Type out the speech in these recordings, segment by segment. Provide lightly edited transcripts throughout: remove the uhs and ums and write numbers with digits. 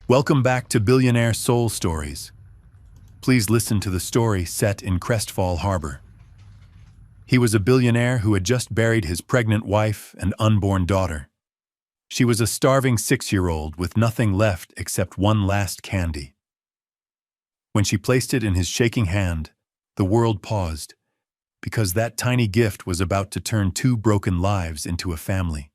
Welcome back to Billionaire Soul Stories. Please listen to the story set in Crestfall Harbor. He was a billionaire who had just buried his pregnant wife and unborn daughter. She was a starving 6-year-old with nothing left except one last candy. When she placed it in his shaking hand, the world paused, because that tiny gift was about to turn 2 broken lives into a family.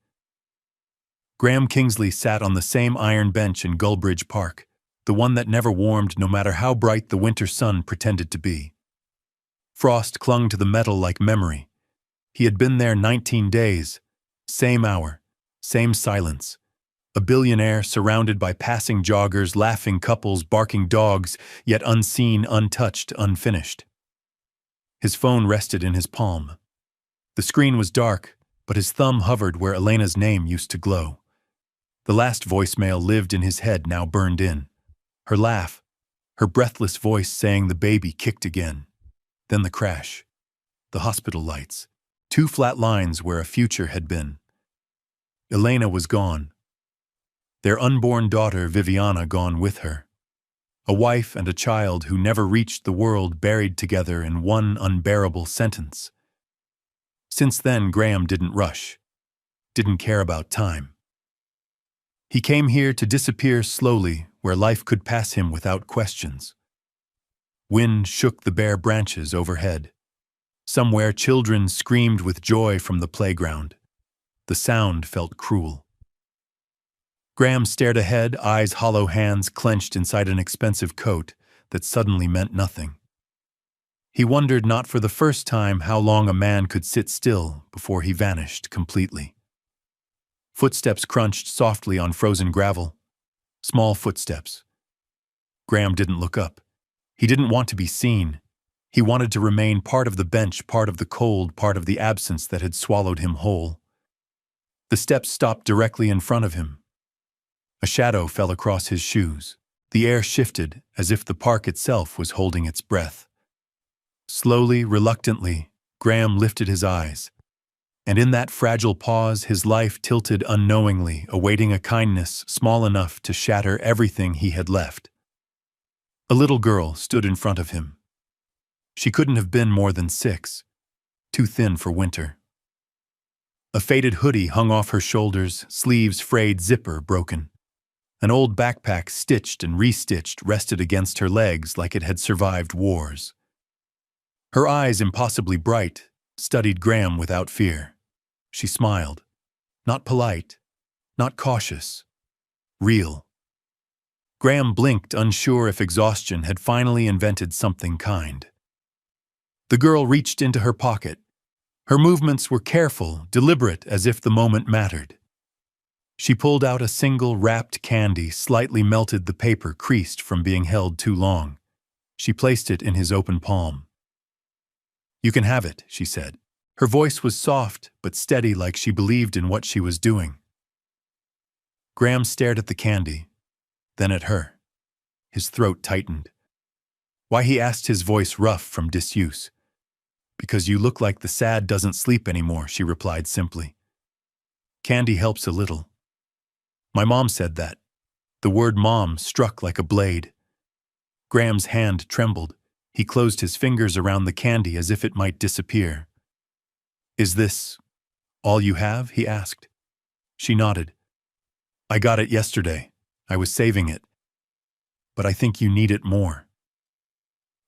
Graham Kingsley sat on the same iron bench in Gullbridge Park, the one that never warmed no matter how bright the winter sun pretended to be. Frost clung to the metal like memory. He had been there 19 days, same hour, same silence. A billionaire surrounded by passing joggers, laughing couples, barking dogs, yet unseen, untouched, unfinished. His phone rested in his palm. The screen was dark, but his thumb hovered where Elena's name used to glow. The last voicemail lived in his head, now burned in. Her laugh, her breathless voice saying the baby kicked again. Then the crash. The hospital lights. 2 flat lines where a future had been. Elena was gone. Their unborn daughter, Viviana, gone with her. A wife and a child who never reached the world buried together in one unbearable sentence. Since then, Graham didn't rush. Didn't care about time. He came here to disappear slowly where life could pass him without questions. Wind shook the bare branches overhead. Somewhere children screamed with joy from the playground. The sound felt cruel. Graham stared ahead, eyes hollow, hands clenched inside an expensive coat that suddenly meant nothing. He wondered not for the first time how long a man could sit still before he vanished completely. Footsteps crunched softly on frozen gravel. Small footsteps. Graham didn't look up. He didn't want to be seen. He wanted to remain part of the bench, part of the cold, part of the absence that had swallowed him whole. The steps stopped directly in front of him. A shadow fell across his shoes. The air shifted as if the park itself was holding its breath. Slowly, reluctantly, Graham lifted his eyes. And in that fragile pause, his life tilted unknowingly, awaiting a kindness small enough to shatter everything he had left. A little girl stood in front of him. She couldn't have been more than 6, too thin for winter. A faded hoodie hung off her shoulders, sleeves frayed, zipper broken. An old backpack, stitched and restitched, rested against her legs like it had survived wars. Her eyes, impossibly bright, studied Graham without fear. She smiled. Not polite, not cautious. Real. Graham blinked, unsure if exhaustion had finally invented something kind. The girl reached into her pocket. Her movements were careful, deliberate, as if the moment mattered. She pulled out a single wrapped candy, slightly melted, the paper creased from being held too long. She placed it in his open palm. "You can have it," she said. Her voice was soft but steady, like she believed in what she was doing. Graham stared at the candy, then at her. His throat tightened. Why, he asked, his voice rough from disuse. "Because you look like the sad doesn't sleep anymore," she replied simply. "Candy helps a little." "My mom said that." The word mom struck like a blade. Graham's hand trembled. He closed his fingers around the candy as if it might disappear. "Is this all you have?" he asked. She nodded. "I got it yesterday. I was saving it. But I think you need it more."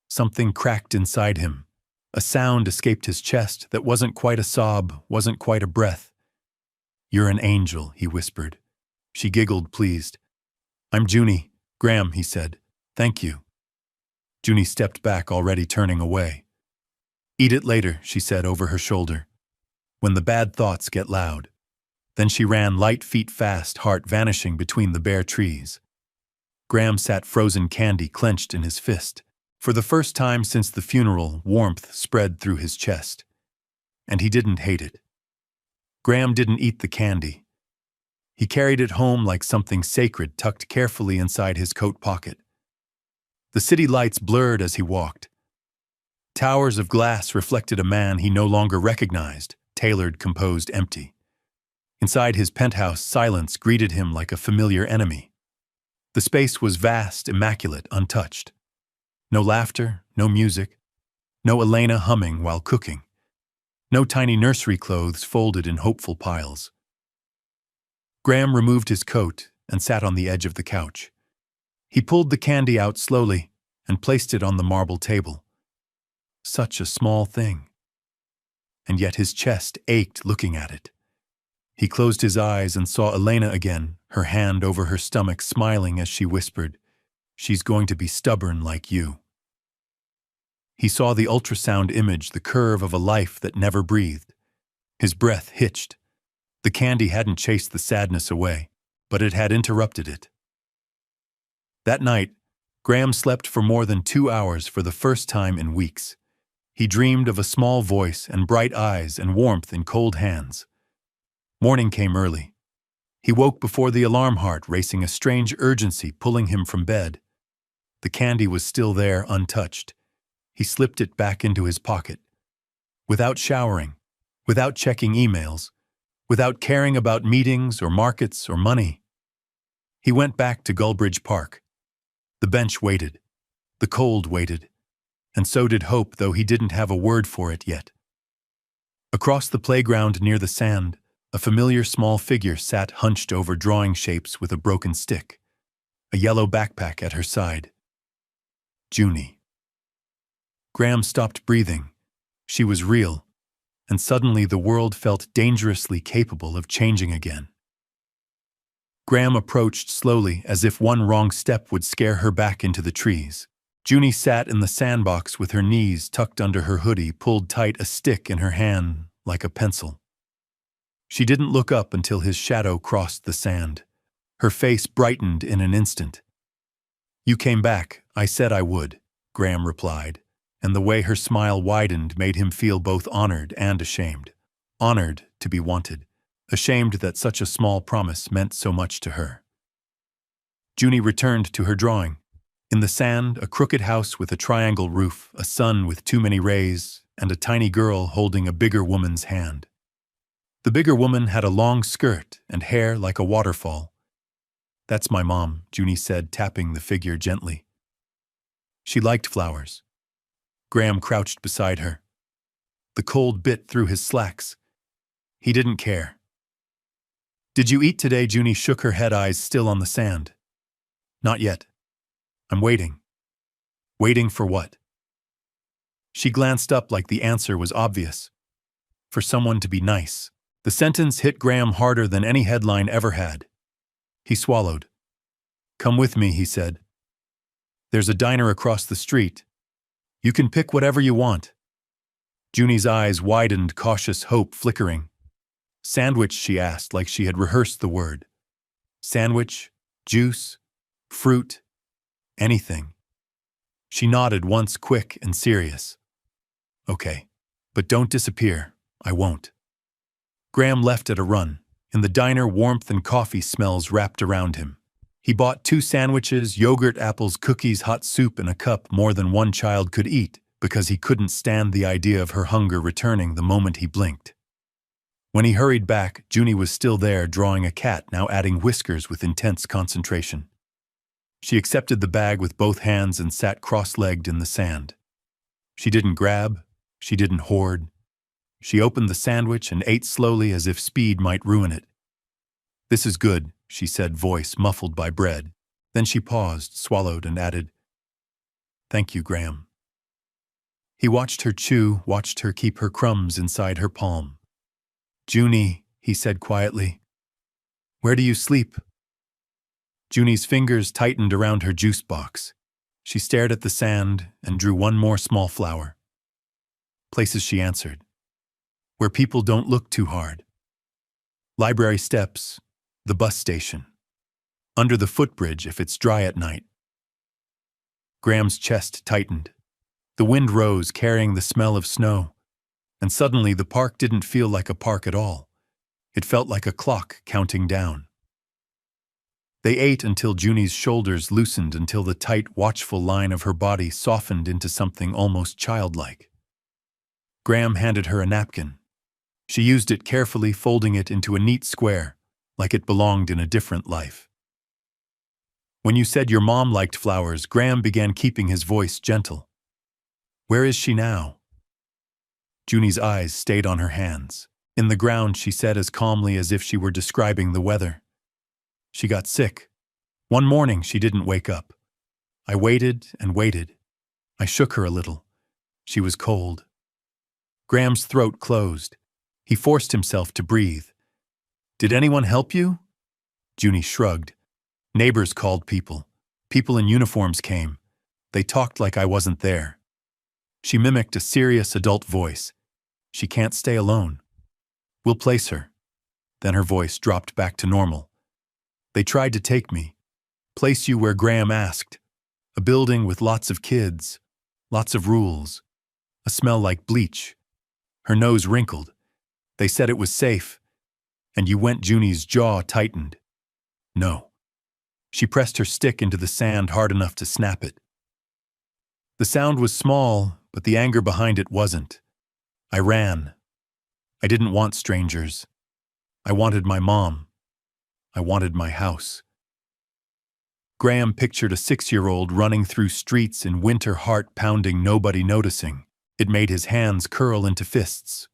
Something cracked inside him. A sound escaped his chest that wasn't quite a sob, wasn't quite a breath. "You're an angel," he whispered. She giggled, pleased. "I'm Junie." "Graham," he said. "Thank you." Junie stepped back, already turning away. "Eat it later," she said over her shoulder. "When the bad thoughts get loud." Then she ran, light feet fast, heart vanishing between the bare trees. Graham sat, frozen candy clenched in his fist. For the first time since the funeral, warmth spread through his chest. And he didn't hate it. Graham didn't eat the candy. He carried it home like something sacred, tucked carefully inside his coat pocket. The city lights blurred as he walked. Towers of glass reflected a man he no longer recognized, tailored, composed, empty. Inside his penthouse, silence greeted him like a familiar enemy. The space was vast, immaculate, untouched. No laughter, no music, no Elena humming while cooking, no tiny nursery clothes folded in hopeful piles. Graham removed his coat and sat on the edge of the couch. He pulled the candy out slowly and placed it on the marble table. Such a small thing. And yet his chest ached looking at it. He closed his eyes and saw Elena again, her hand over her stomach, smiling as she whispered, "She's going to be stubborn like you." He saw the ultrasound image, the curve of a life that never breathed. His breath hitched. The candy hadn't chased the sadness away, but it had interrupted it. That night, Graham slept for more than 2 hours for the first time in weeks. He dreamed of a small voice and bright eyes and warmth in cold hands. Morning came early. He woke before the alarm, heart racing, a strange urgency pulling him from bed. The candy was still there, untouched. He slipped it back into his pocket. Without showering, without checking emails, without caring about meetings or markets or money, he went back to Gullbridge Park. The bench waited. The cold waited. And so did hope, though he didn't have a word for it yet. Across the playground near the sand, a familiar small figure sat hunched over drawing shapes with a broken stick, a yellow backpack at her side. Junie. Graham stopped breathing. She was real, and suddenly the world felt dangerously capable of changing again. Graham approached slowly, as if one wrong step would scare her back into the trees. Junie sat in the sandbox with her knees tucked under her hoodie, pulled tight, a stick in her hand like a pencil. She didn't look up until his shadow crossed the sand. Her face brightened in an instant. "You came back. I said I would," Graham replied, and the way her smile widened made him feel both honored and ashamed. Honored to be wanted, ashamed that such a small promise meant so much to her. Junie returned to her drawing. In the sand, a crooked house with a triangle roof, a sun with too many rays, and a tiny girl holding a bigger woman's hand. The bigger woman had a long skirt and hair like a waterfall. "That's my mom," Junie said, tapping the figure gently. She liked flowers. Graham crouched beside her. The cold bit through his slacks. He didn't care. "Did you eat today?" Junie shook her head, eyes still on the sand. "Not yet. I'm waiting." "Waiting for what?" She glanced up like the answer was obvious. "For someone to be nice." The sentence hit Graham harder than any headline ever had. He swallowed. "Come with me," he said. "There's a diner across the street. You can pick whatever you want." Junie's eyes widened, cautious hope flickering. "Sandwich?" she asked, like she had rehearsed the word. "Sandwich? Juice? Fruit? Anything." She nodded once, quick and serious. "Okay, but don't disappear. I won't." Graham left at a run. In the diner, warmth and coffee smells wrapped around him. He bought 2 sandwiches, yogurt, apples, cookies, hot soup, and a cup, more than one child could eat, because he couldn't stand the idea of her hunger returning the moment he blinked. When he hurried back, Junie was still there, drawing a cat, now adding whiskers with intense concentration. She accepted the bag with both hands and sat cross-legged in the sand. She didn't grab. She didn't hoard. She opened the sandwich and ate slowly, as if speed might ruin it. "This is good," she said, voice muffled by bread. Then she paused, swallowed, and added, "Thank you, Graham." He watched her chew, watched her keep her crumbs inside her palm. "Junie," he said quietly, "where do you sleep?" Junie's fingers tightened around her juice box. She stared at the sand and drew one more small flower. "Places," she answered, "where people don't look too hard. Library steps, the bus station, under the footbridge if it's dry at night." Graham's chest tightened. The wind rose, carrying the smell of snow, and suddenly the park didn't feel like a park at all. It felt like a clock counting down. They ate until Junie's shoulders loosened, until the tight, watchful line of her body softened into something almost childlike. Graham handed her a napkin. She used it carefully, folding it into a neat square, like it belonged in a different life. When you said your mom liked flowers, Graham began keeping his voice gentle. Where is she now? Junie's eyes stayed on her hands. In the ground, she said as calmly as if she were describing the weather. She got sick. One morning, she didn't wake up. I waited and waited. I shook her a little. She was cold. Graham's throat closed. He forced himself to breathe. Did anyone help you? Junie shrugged. Neighbors called people. People in uniforms came. They talked like I wasn't there. She mimicked a serious adult voice. She can't stay alone. We'll place her. Then her voice dropped back to normal. They tried to take me. Place you where Graham asked. A building with lots of kids. Lots of rules. A smell like bleach. Her nose wrinkled. They said it was safe. And you went. Junie's jaw tightened. No. She pressed her stick into the sand hard enough to snap it. The sound was small, but the anger behind it wasn't. I ran. I didn't want strangers. I wanted my mom. I wanted my house. Graham pictured a 6-year-old running through streets in winter, heart pounding, nobody noticing. It made his hands curl into fists.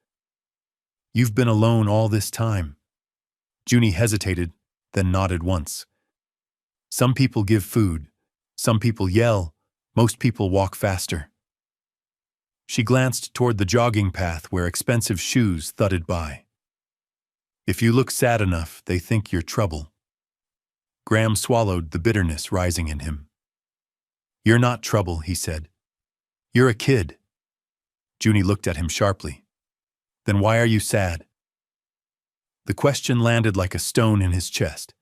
You've been alone all this time. Junie hesitated, then nodded once. Some people give food. Some people yell. Most people walk faster. She glanced toward the jogging path where expensive shoes thudded by. If you look sad enough, they think you're trouble. Graham swallowed the bitterness rising in him. You're not trouble, he said. You're a kid. Junie looked at him sharply. Then why are you sad? The question landed like a stone in his chest.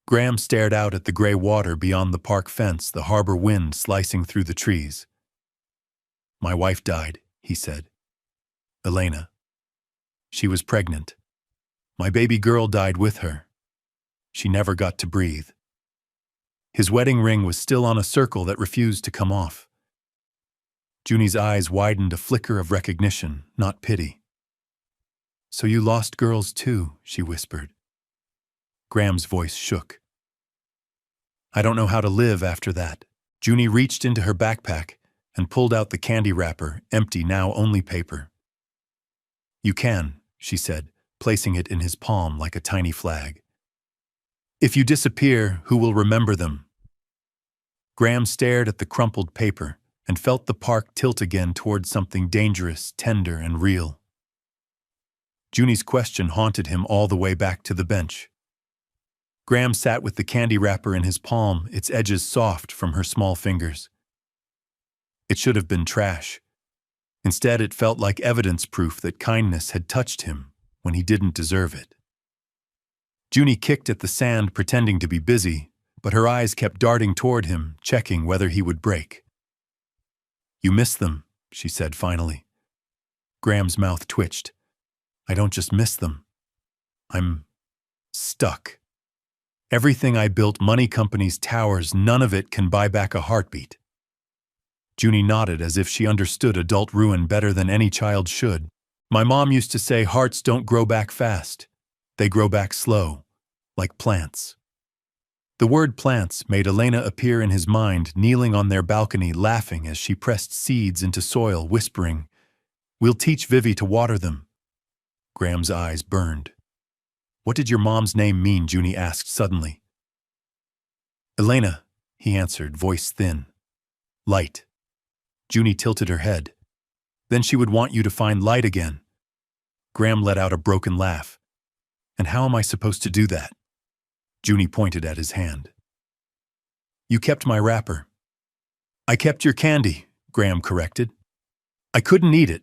Graham stared out at the gray water beyond the park fence, the harbor wind slicing through the trees. My wife died, he said. Elena. She was pregnant. My baby girl died with her. She never got to breathe. His wedding ring was still on a circle that refused to come off. Junie's eyes widened a flicker of recognition, not pity. So you lost girls too, she whispered. Graham's voice shook. I don't know how to live after that. Junie reached into her backpack and pulled out the candy wrapper, empty now, only paper. You can, she said, placing it in his palm like a tiny flag. If you disappear, who will remember them? Graham stared at the crumpled paper and felt the park tilt again toward something dangerous, tender, and real. Junie's question haunted him all the way back to the bench. Graham sat with the candy wrapper in his palm, its edges soft from her small fingers. It should have been trash. Instead, it felt like evidence proof that kindness had touched him when he didn't deserve it. Junie kicked at the sand, pretending to be busy, but her eyes kept darting toward him, checking whether he would break. You miss them, she said finally. Graham's mouth twitched. I don't just miss them. I'm stuck. Everything I built, money companies, towers, none of it can buy back a heartbeat. Junie nodded as if she understood adult ruin better than any child should. My mom used to say hearts don't grow back fast. They grow back slow, like plants. The word plants made Elena appear in his mind, kneeling on their balcony, laughing as she pressed seeds into soil, whispering, We'll teach Vivi to water them. Graham's eyes burned. What did your mom's name mean? Junie asked suddenly. Elena, he answered, voice thin. Light. Junie tilted her head. Then she would want you to find light again. Graham let out a broken laugh. And how am I supposed to do that? Junie pointed at his hand. You kept my wrapper. I kept your candy, Graham corrected. I couldn't eat it.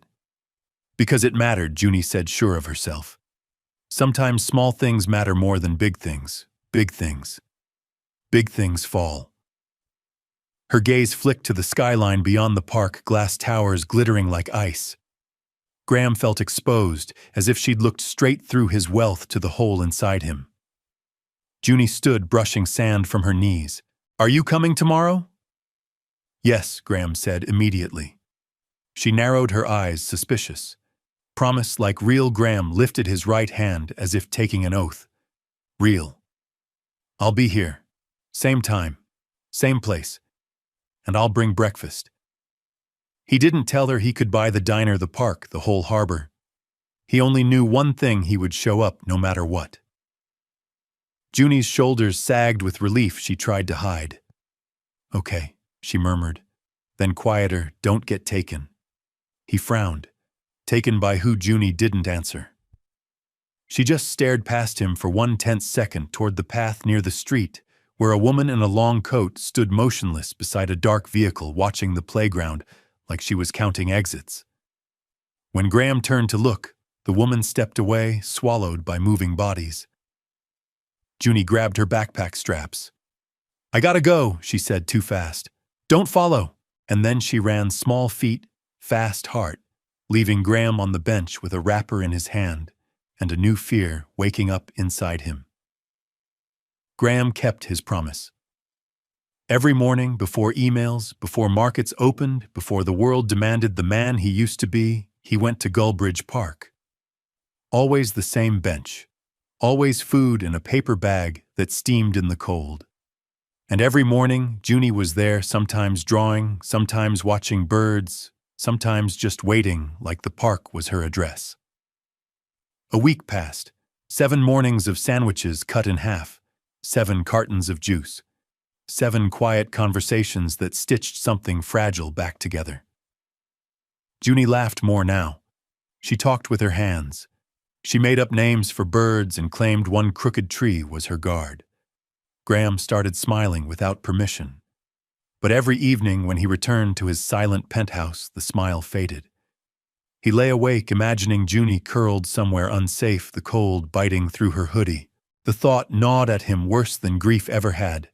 Because it mattered, Junie said, sure of herself. Sometimes small things matter more than big things. Big things. Big things fall. Her gaze flicked to the skyline beyond the park, glass towers glittering like ice. Graham felt exposed, as if she'd looked straight through his wealth to the hole inside him. Junie stood, brushing sand from her knees. Are you coming tomorrow? Yes, Graham said immediately. She narrowed her eyes, suspicious. Promise like real. Graham lifted his right hand as if taking an oath. Real. I'll be here. Same time, same place, and I'll bring breakfast. He didn't tell her he could buy the diner, the park, the whole harbor. He only knew one thing: he would show up no matter what. Junie's shoulders sagged with relief she tried to hide. Okay, she murmured. Then quieter, don't get taken. He frowned. Taken by who? Junie didn't answer. She just stared past him for 1/10 second toward the path near the street, where a woman in a long coat stood motionless beside a dark vehicle watching the playground like she was counting exits. When Graham turned to look, the woman stepped away, swallowed by moving bodies. Junie grabbed her backpack straps. I gotta go, she said too fast. Don't follow. And then she ran, small feet, fast heart, leaving Graham on the bench with a wrapper in his hand and a new fear waking up inside him. Graham kept his promise. Every morning, before emails, before markets opened, before the world demanded the man he used to be, he went to Gullbridge Park. Always the same bench, always food in a paper bag that steamed in the cold. And every morning, Junie was there, sometimes drawing, sometimes watching birds, sometimes just waiting like the park was her address. A week passed, 7 mornings of sandwiches cut in half, 7 cartons of juice, 7 quiet conversations that stitched something fragile back together. Junie laughed more now. She talked with her hands. She made up names for birds and claimed one crooked tree was her guard. Graham started smiling without permission. But every evening when he returned to his silent penthouse, the smile faded. He lay awake imagining Junie curled somewhere unsafe, the cold biting through her hoodie. The thought gnawed at him worse than grief ever had.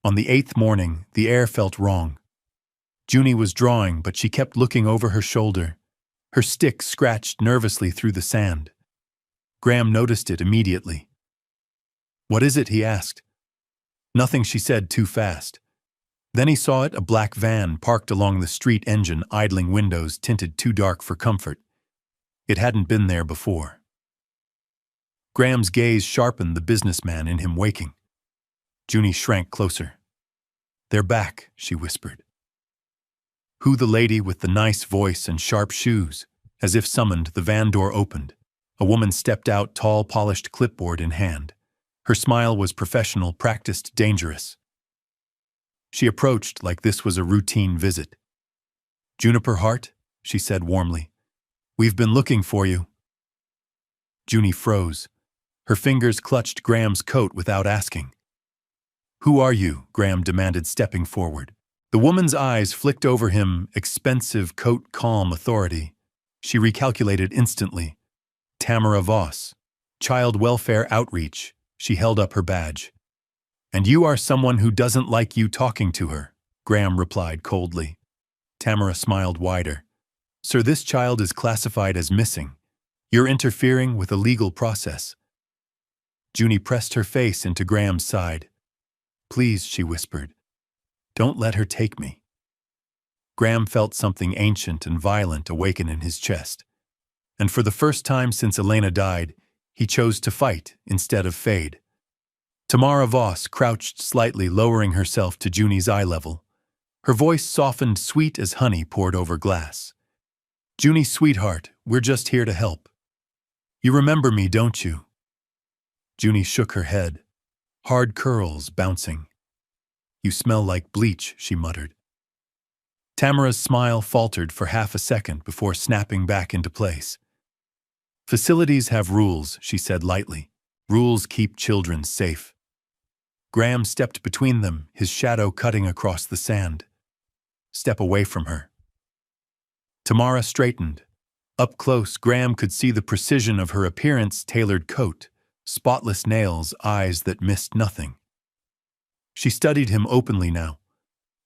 On the 8th morning, the air felt wrong. Junie was drawing, but she kept looking over her shoulder. Her stick scratched nervously through the sand. Graham noticed it immediately. What is it? He asked. Nothing, she said too fast. Then he saw it, a black van parked along the street, engine idling, windows tinted too dark for comfort. It hadn't been there before. Graham's gaze sharpened, the businessman in him waking. Junie shrank closer. They're back, she whispered. Who? The lady with the nice voice and sharp shoes. As if summoned, the van door opened. A woman stepped out, tall, polished clipboard in hand. Her smile was professional, practiced, dangerous. She approached like this was a routine visit. Juniper Hart, she said warmly. We've been looking for you. Junie froze. Her fingers clutched Graham's coat without asking. Who are you? Graham demanded, stepping forward. The woman's eyes flicked over him, expensive coat, calm authority. She recalculated instantly. Tamara Voss, Child Welfare Outreach. She held up her badge. And you are someone who doesn't like you talking to her, Graham replied coldly. Tamara smiled wider. Sir, this child is classified as missing. You're interfering with a legal process. Junie pressed her face into Graham's side. Please, she whispered. Don't let her take me. Graham felt something ancient and violent awaken in his chest. And for the first time since Elena died, he chose to fight instead of fade. Tamara Voss crouched slightly, lowering herself to Junie's eye level. Her voice softened, sweet as honey poured over glass. Junie, sweetheart, we're just here to help. You remember me, don't you? Junie shook her head, hard curls bouncing. You smell like bleach, she muttered. Tamara's smile faltered for half a second before snapping back into place. Facilities have rules, she said lightly. Rules keep children safe. Graham stepped between them, his shadow cutting across the sand. Step away from her. Tamara straightened. Up close, Graham could see the precision of her appearance, tailored coat, spotless nails, eyes that missed nothing. She studied him openly now.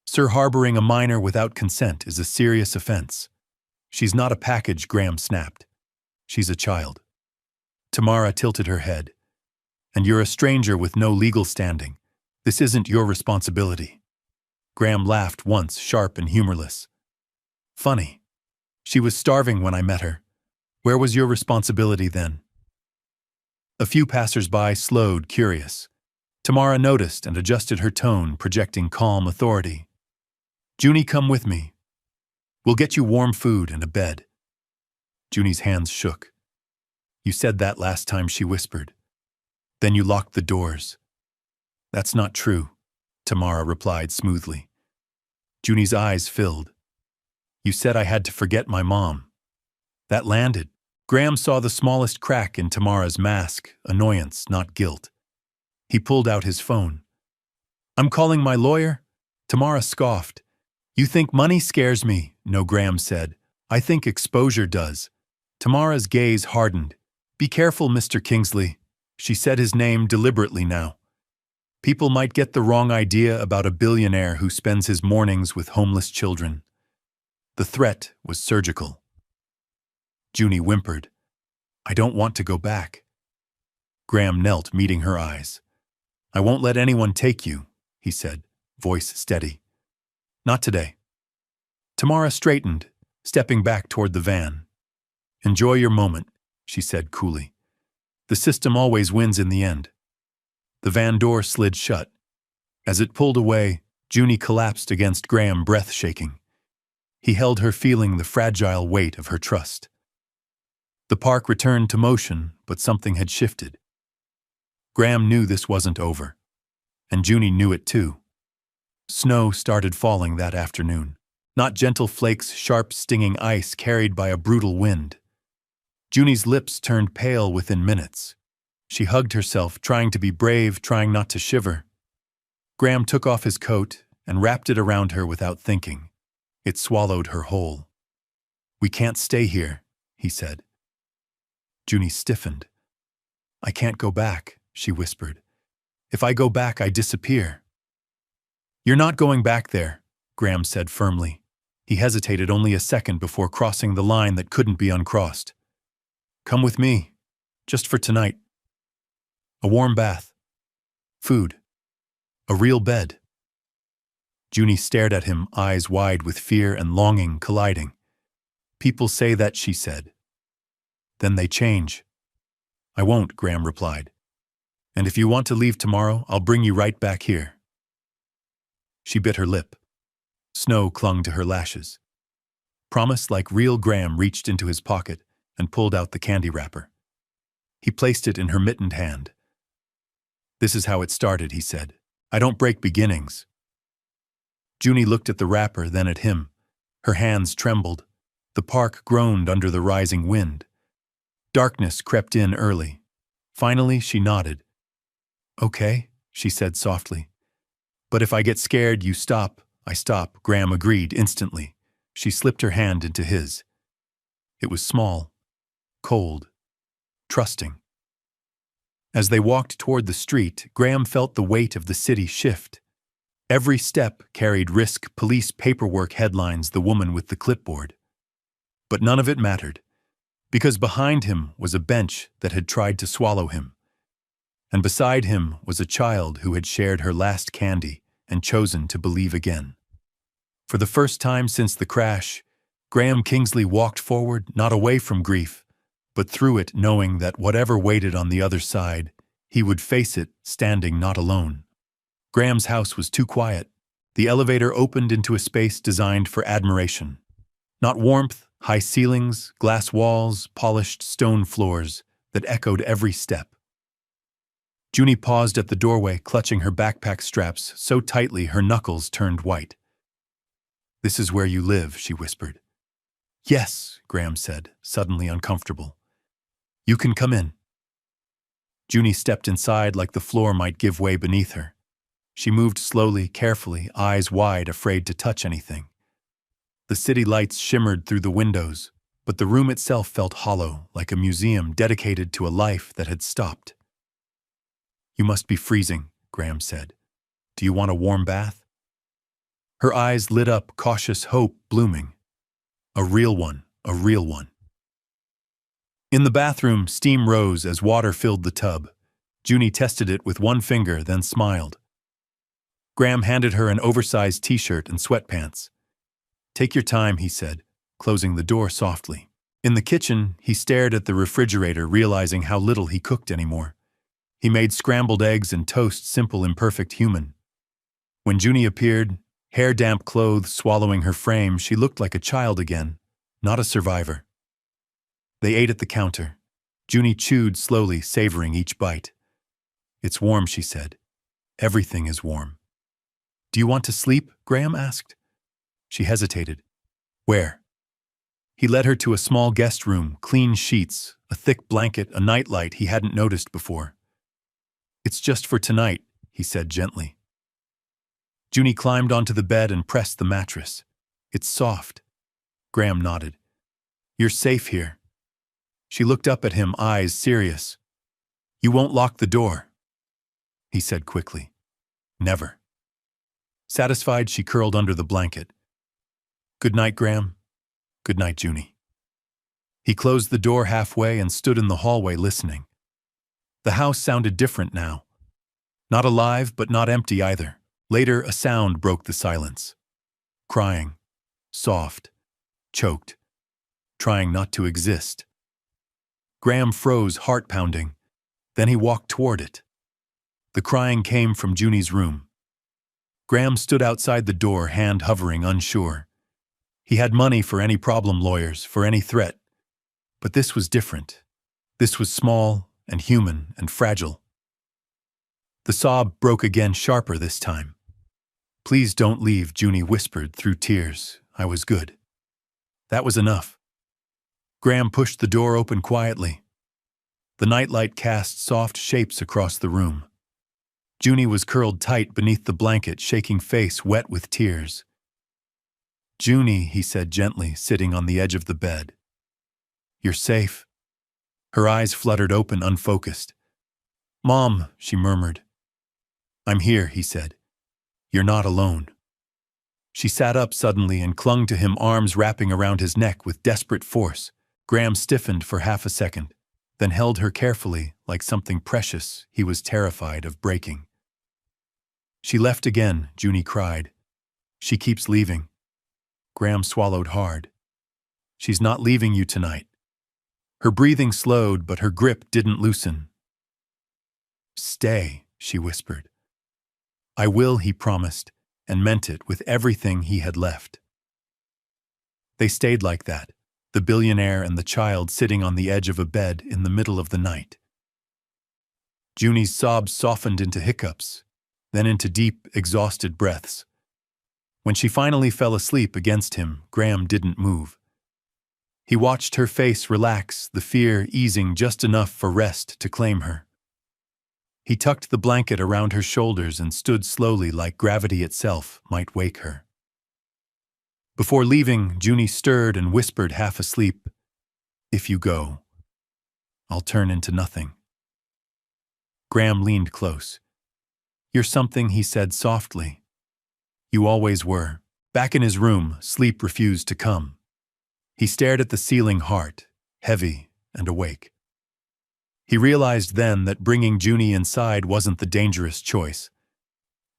Sir, harboring a minor without consent is a serious offense. She's not a package, Graham snapped. She's a child. Tamara tilted her head. And you're a stranger with no legal standing. This isn't your responsibility. Graham laughed once, sharp and humorless. Funny. She was starving when I met her. Where was your responsibility then? A few passers-by slowed, curious. Tamara noticed and adjusted her tone, projecting calm authority. Junie, come with me. We'll get you warm food and a bed. Junie's hands shook. You said that last time, she whispered. Then you locked the doors. That's not true, Tamara replied smoothly. Junie's eyes filled. You said I had to forget my mom. That landed. Graham saw the smallest crack in Tamara's mask, annoyance, not guilt. He pulled out his phone. I'm calling my lawyer? Tamara scoffed. You think money scares me? No, Graham said. I think exposure does. Tamara's gaze hardened. Be careful, Mr. Kingsley. She said his name deliberately now. People might get the wrong idea about a billionaire who spends his mornings with homeless children. The threat was surgical. Junie whimpered. I don't want to go back. Graham knelt, meeting her eyes. I won't let anyone take you, he said, voice steady. Not today. Tamara straightened, stepping back toward the van. Enjoy your moment, she said coolly. The system always wins in the end. The van door slid shut. As it pulled away, Junie collapsed against Graham, breath shaking. He held her, feeling the fragile weight of her trust. The park returned to motion, but something had shifted. Graham knew this wasn't over, and Junie knew it too. Snow started falling that afternoon, not gentle flakes, sharp, stinging ice carried by a brutal wind. Junie's lips turned pale within minutes. She hugged herself, trying to be brave, trying not to shiver. Graham took off his coat and wrapped it around her without thinking. It swallowed her whole. We can't stay here, he said. Junie stiffened. I can't go back, she whispered. If I go back, I disappear. You're not going back there, Graham said firmly. He hesitated only a second before crossing the line that couldn't be uncrossed. Come with me, just for tonight. A warm bath. Food. A real bed. Junie stared at him, eyes wide with fear and longing colliding. People say that, she said. Then they change. I won't, Graham replied. And if you want to leave tomorrow, I'll bring you right back here. She bit her lip. Snow clung to her lashes. Promise like real. Graham reached into his pocket and pulled out the candy wrapper. He placed it in her mittened hand. This is how it started, he said. I don't break beginnings. Junie looked at the wrapper, then at him. Her hands trembled. The park groaned under the rising wind. Darkness crept in early. Finally, she nodded. Okay, she said softly. But if I get scared, you stop. I stop, Graham agreed instantly. She slipped her hand into his. It was small, cold, trusting. As they walked toward the street, Graham felt the weight of the city shift. Every step carried risk, police paperwork, headlines, the woman with the clipboard. But none of it mattered, because behind him was a bench that had tried to swallow him. And beside him was a child who had shared her last candy and chosen to believe again. For the first time since the crash, Graham Kingsley walked forward, not away from grief, but through it, knowing that whatever waited on the other side, he would face it, standing not alone. Graham's house was too quiet. The elevator opened into a space designed for admiration. Not warmth, high ceilings, glass walls, polished stone floors that echoed every step. Junie paused at the doorway, clutching her backpack straps so tightly her knuckles turned white. This is where you live, she whispered. Yes, Graham said, suddenly uncomfortable. You can come in. Junie stepped inside like the floor might give way beneath her. She moved slowly, carefully, eyes wide, afraid to touch anything. The city lights shimmered through the windows, but the room itself felt hollow, like a museum dedicated to a life that had stopped. You must be freezing, Graham said. Do you want a warm bath? Her eyes lit up, cautious hope blooming. A real one, a real one. In the bathroom, steam rose as water filled the tub. Junie tested it with one finger, then smiled. Graham handed her an oversized t-shirt and sweatpants. Take your time, he said, closing the door softly. In the kitchen, he stared at the refrigerator, realizing how little he cooked anymore. He made scrambled eggs and toast simple, imperfect human. When Junie appeared, hair-damp clothes swallowing her frame, she looked like a child again, not a survivor. They ate at the counter. Junie chewed slowly, savoring each bite. "It's warm," she said. "Everything is warm." "Do you want to sleep?" Graham asked. She hesitated. "Where?" He led her to a small guest room, clean sheets, a thick blanket, a nightlight he hadn't noticed before. "It's just for tonight," he said gently. Junie climbed onto the bed and pressed the mattress. "It's soft." Graham nodded. "You're safe here." She looked up at him, eyes serious. "You won't lock the door?" He said quickly. "Never." Satisfied, she curled under the blanket. "Good night, Graham." "Good night, Junie." He closed the door halfway and stood in the hallway listening. The house sounded different now. Not alive, but not empty either. Later, a sound broke the silence. Crying. Soft. Choked. Trying not to exist. Graham froze, heart pounding. Then he walked toward it. The crying came from Junie's room. Graham stood outside the door, hand hovering, unsure. He had money for any problem lawyers, for any threat. But this was different. This was small and human and fragile. The sob broke again, sharper this time. "Please don't leave," Junie whispered through tears. "I was good." That was enough. Graham pushed the door open quietly. The nightlight cast soft shapes across the room. Junie was curled tight beneath the blanket, shaking face wet with tears. "Junie," he said gently, sitting on the edge of the bed. "You're safe." Her eyes fluttered open, unfocused. "Mom," she murmured. "I'm here," he said. "You're not alone." She sat up suddenly and clung to him, arms wrapping around his neck with desperate force. Graham stiffened for half a second, then held her carefully, like something precious he was terrified of breaking. "She left again," Junie cried. "She keeps leaving." Graham swallowed hard. "She's not leaving you tonight." Her breathing slowed, but her grip didn't loosen. "Stay," she whispered. "I will," he promised, and meant it with everything he had left. They stayed like that, the billionaire and the child sitting on the edge of a bed in the middle of the night. Junie's sobs softened into hiccups, then into deep, exhausted breaths. When she finally fell asleep against him, Graham didn't move. He watched her face relax, the fear easing just enough for rest to claim her. He tucked the blanket around her shoulders and stood slowly, like gravity itself might wake her. Before leaving, Junie stirred and whispered, half asleep, "If you go, I'll turn into nothing." Graham leaned close. "You're something," he said softly. "You always were." Back in his room, sleep refused to come. He stared at the ceiling, heart heavy and awake. He realized then that bringing Junie inside wasn't the dangerous choice.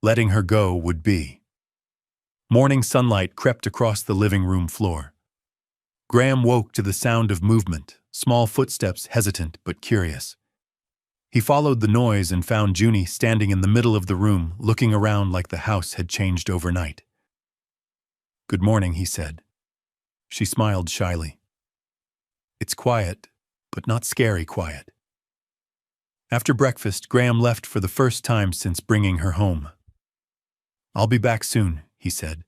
Letting her go would be. Morning sunlight crept across the living room floor. Graham woke to the sound of movement, small footsteps, hesitant but curious. He followed the noise and found Junie standing in the middle of the room, looking around like the house had changed overnight. "Good morning," he said. She smiled shyly. "It's quiet, but not scary quiet." After breakfast, Graham left for the first time since bringing her home. "I'll be back soon," he said.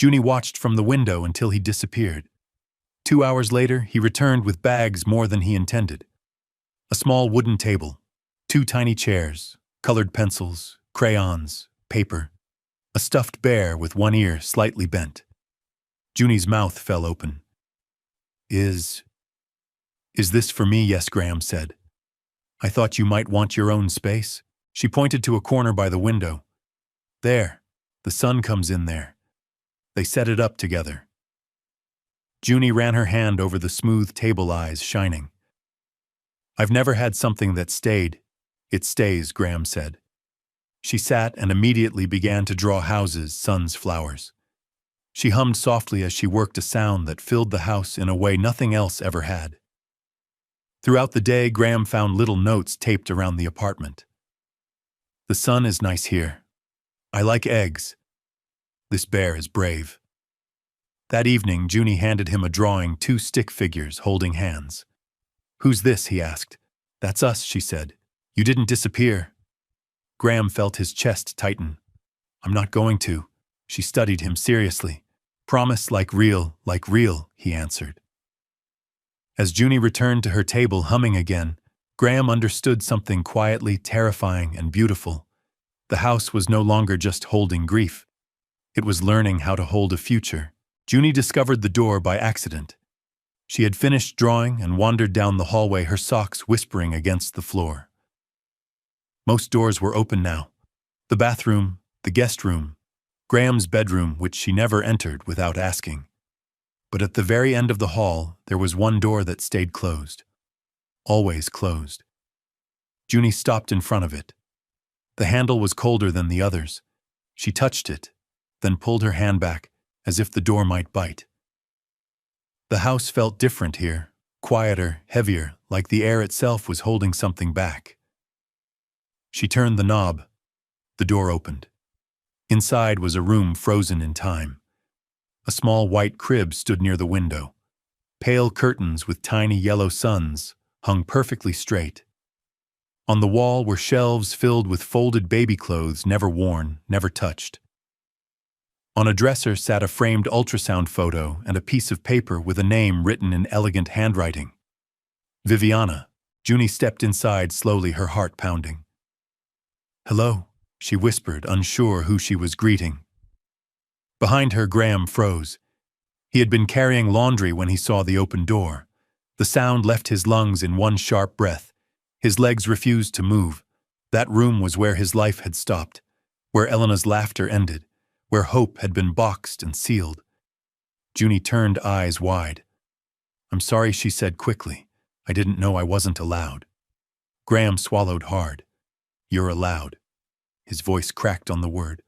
Junie watched from the window until he disappeared. 2 hours later, he returned with bags more than he intended. A small wooden table, 2 tiny chairs, colored pencils, crayons, paper, a stuffed bear with one ear slightly bent. Junie's mouth fell open. Is this for me?" "Yes," Graham said. "I thought you might want your own space." She pointed to a corner by the window. "There, the sun comes in there." They set it up together. Junie ran her hand over the smooth table, eyes shining. "I've never had something that stayed." "It stays," Graham said. She sat and immediately began to draw houses, suns, flowers. She hummed softly as she worked, a sound that filled the house in a way nothing else ever had. Throughout the day, Graham found little notes taped around the apartment. The sun is nice here. I like eggs. This bear is brave. That evening, Junie handed him a drawing, two stick figures holding hands. Who's this? He asked. That's us, she said. You didn't disappear. Graham felt his chest tighten. I'm not going to. She studied him seriously. Promise, like real, he answered. As Junie returned to her table humming again, Graham understood something quietly terrifying and beautiful. The house was no longer just holding grief. It was learning how to hold a future. Junie discovered the door by accident. She had finished drawing and wandered down the hallway, her socks whispering against the floor. Most doors were open now. The bathroom, the guest room, Graham's bedroom, which she never entered without asking. But at the very end of the hall, there was one door that stayed closed. Always closed. Junie stopped in front of it. The handle was colder than the others. She touched it, then pulled her hand back, as if the door might bite. The house felt different here, quieter, heavier, like the air itself was holding something back. She turned the knob. The door opened. Inside was a room frozen in time. A small white crib stood near the window. Pale curtains with tiny yellow suns hung perfectly straight. On the wall were shelves filled with folded baby clothes never worn, never touched. On a dresser sat a framed ultrasound photo and a piece of paper with a name written in elegant handwriting. Viviana. Junie stepped inside slowly, her heart pounding. Hello, she whispered, unsure who she was greeting. Behind her, Graham froze. He had been carrying laundry when he saw the open door. The sound left his lungs in one sharp breath. His legs refused to move. That room was where his life had stopped, where Elena's laughter ended, where hope had been boxed and sealed. Junie turned, eyes wide. I'm sorry, she said quickly. I didn't know I wasn't allowed. Graham swallowed hard. You're allowed. His voice cracked on the word.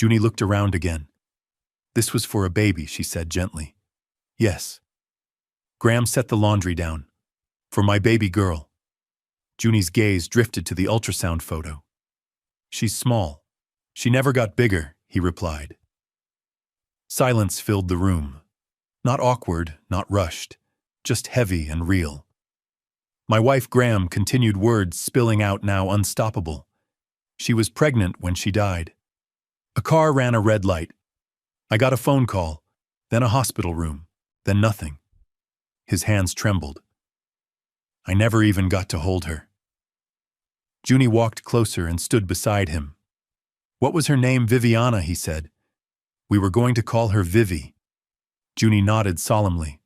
Junie looked around again. This was for a baby, she said gently. Yes. Graham set the laundry down. For my baby girl. Junie's gaze drifted to the ultrasound photo. She's small. She never got bigger, he replied. Silence filled the room. Not awkward, not rushed, just heavy and real. My wife, Graham, continued, words spilling out now unstoppable. She was pregnant when she died. A car ran a red light. I got a phone call, then a hospital room, then nothing. His hands trembled. I never even got to hold her. Junie walked closer and stood beside him. What was her name? Viviana, he said. We were going to call her Vivi. Junie nodded solemnly.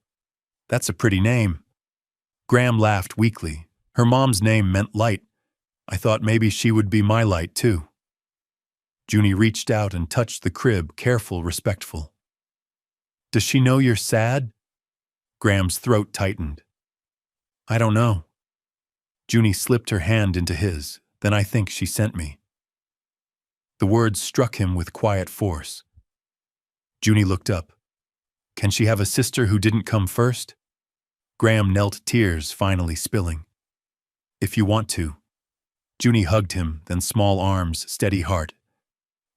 That's a pretty name. Graham laughed weakly. Her mom's name meant light. I thought maybe she would be my light, too. Junie reached out and touched the crib, careful, respectful. Does she know you're sad? Graham's throat tightened. I don't know. Junie slipped her hand into his. Then I think she sent me. The words struck him with quiet force. Junie looked up. Can she have a sister who didn't come first? Graham knelt, tears finally spilling. If you want to. Junie hugged him, then small arms, steady heart.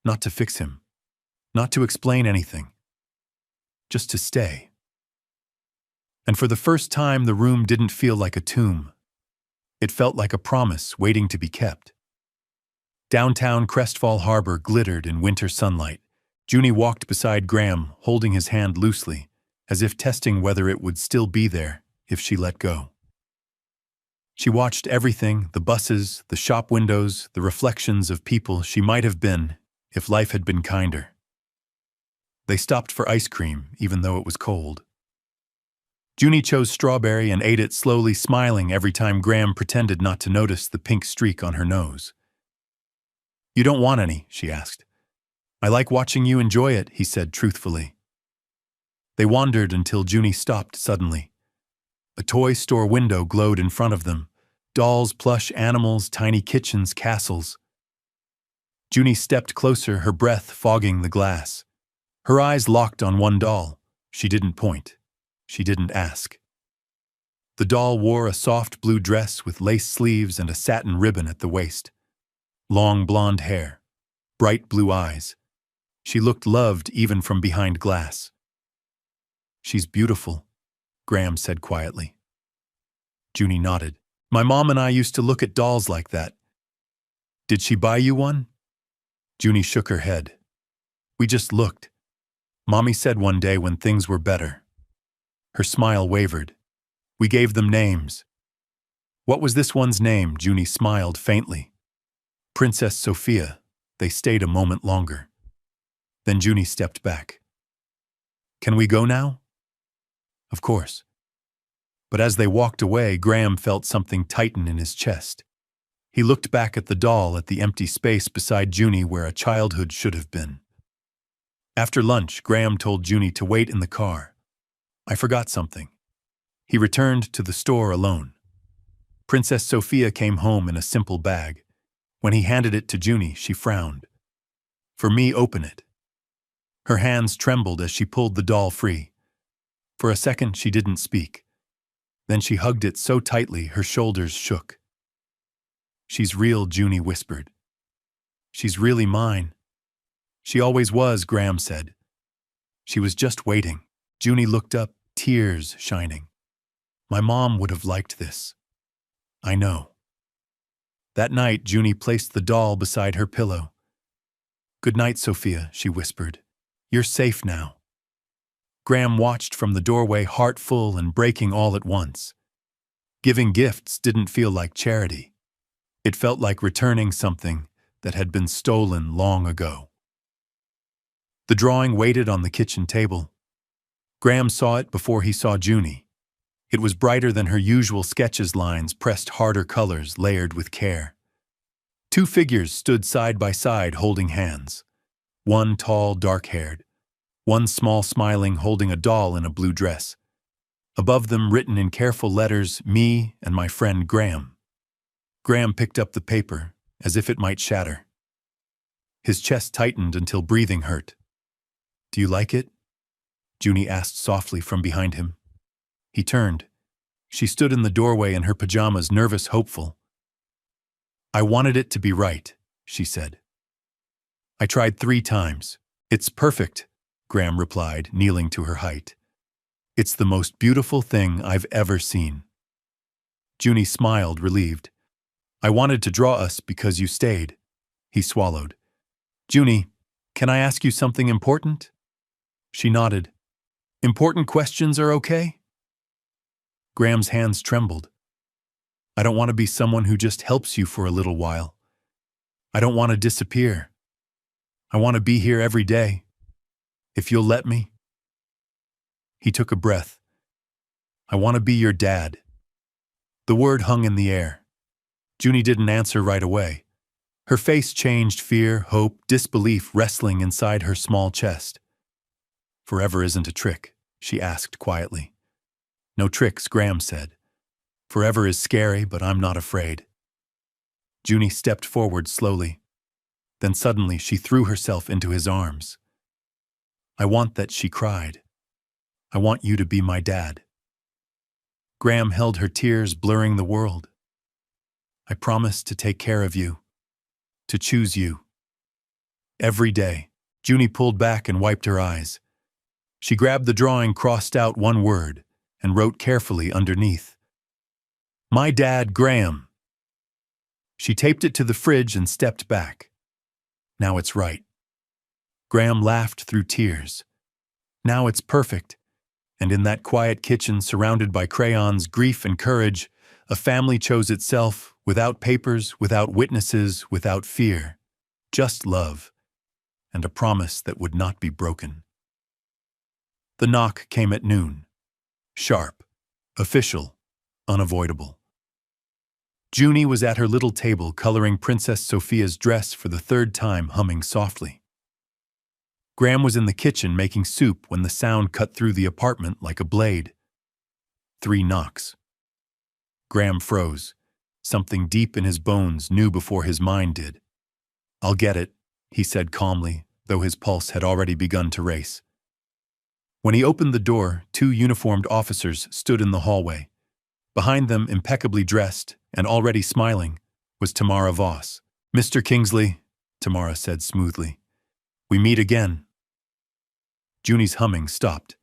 Not to fix him. Not to explain anything. Just to stay. And for the first time, the room didn't feel like a tomb. It felt like a promise waiting to be kept. Downtown Crestfall Harbor glittered in winter sunlight. Junie walked beside Graham, holding his hand loosely, as if testing whether it would still be there if she let go. She watched everything, the buses, the shop windows, the reflections of people she might have been if life had been kinder. They stopped for ice cream, even though it was cold. Junie chose strawberry and ate it slowly, smiling every time Graham pretended not to notice the pink streak on her nose. You don't want any, she asked. I like watching you enjoy it, he said truthfully. They wandered until Junie stopped suddenly. A toy store window glowed in front of them. Dolls, plush animals, tiny kitchens, castles. Junie stepped closer, her breath fogging the glass. Her eyes locked on one doll. She didn't point. She didn't ask. The doll wore a soft blue dress with lace sleeves and a satin ribbon at the waist. Long blonde hair, bright blue eyes. She looked loved even from behind glass. "She's beautiful," Graham said quietly. Junie nodded. "My mom and I used to look at dolls like that." "Did she buy you one?" Junie shook her head. "We just looked. Mommy said one day when things were better." Her smile wavered. "We gave them names." "What was this one's name?" Junie smiled faintly. "Princess Sophia." They stayed a moment longer. Then Junie stepped back. "Can we go now?" "Of course." But as they walked away, Graham felt something tighten in his chest. He looked back at the doll at the empty space beside Junie where a childhood should have been. After lunch, Graham told Junie to wait in the car. "I forgot something." He returned to the store alone. Princess Sophia came home in a simple bag. When he handed it to Junie, she frowned. "For me, open it." Her hands trembled as she pulled the doll free. For a second, she didn't speak. Then she hugged it so tightly her shoulders shook. "She's real," Junie whispered. "She's really mine." "She always was," Graham said. "She was just waiting." Junie looked up, tears shining. "My mom would have liked this." "I know." That night, Junie placed the doll beside her pillow. "Good night, Sophia," she whispered. "You're safe now." Graham watched from the doorway, heart full and breaking all at once. Giving gifts didn't feel like charity. It felt like returning something that had been stolen long ago. The drawing waited on the kitchen table. Graham saw it before he saw Junie. It was brighter than her usual sketches lines, pressed harder colors layered with care. Two figures stood side by side holding hands. One tall, dark-haired. One small, smiling, holding a doll in a blue dress. Above them, written in careful letters, "Me and my friend Graham." Graham picked up the paper, as if it might shatter. His chest tightened until breathing hurt. "Do you like it?" Junie asked softly from behind him. He turned. She stood in the doorway in her pajamas, nervous, hopeful. "I wanted it to be right," she said. "I tried 3 times. It's perfect," Graham replied, kneeling to her height. "It's the most beautiful thing I've ever seen." Junie smiled, relieved. "I wanted to draw us because you stayed." He swallowed. "Junie, can I ask you something important?" She nodded. "Important questions are okay?" Graham's hands trembled. "I don't want to be someone who just helps you for a little while. I don't want to disappear. I want to be here every day. If you'll let me." He took a breath. "I want to be your dad." The word hung in the air. Junie didn't answer right away. Her face changed, fear, hope, disbelief wrestling inside her small chest. "Forever isn't a trick?" she asked quietly. "No tricks," Graham said. "Forever is scary, but I'm not afraid." Junie stepped forward slowly. Then suddenly she threw herself into his arms. "I want that," she cried. "I want you to be my dad." Graham held her, tears blurring the world. "I promise to take care of you, to choose you. Every day." Junie pulled back and wiped her eyes. She grabbed the drawing, crossed out one word, and wrote carefully underneath, "My dad, Graham." She taped it to the fridge and stepped back. Now it's right. Graham laughed through tears. Now it's perfect. And in that quiet kitchen, surrounded by crayons, grief, and courage, a family chose itself, without papers, without witnesses, without fear. Just love, and a promise that would not be broken. The knock came at noon. Sharp, official, unavoidable. Junie was at her little table coloring Princess Sophia's dress for the 3rd time, humming softly. Graham was in the kitchen making soup when the sound cut through the apartment like a blade. 3 knocks. Graham froze. Something deep in his bones knew before his mind did. "I'll get it," he said calmly, though his pulse had already begun to race. When he opened the door, 2 uniformed officers stood in the hallway. Behind them, impeccably dressed and already smiling, was Tamara Voss. "Mr. Kingsley," Tamara said smoothly, "we meet again." Junie's humming stopped.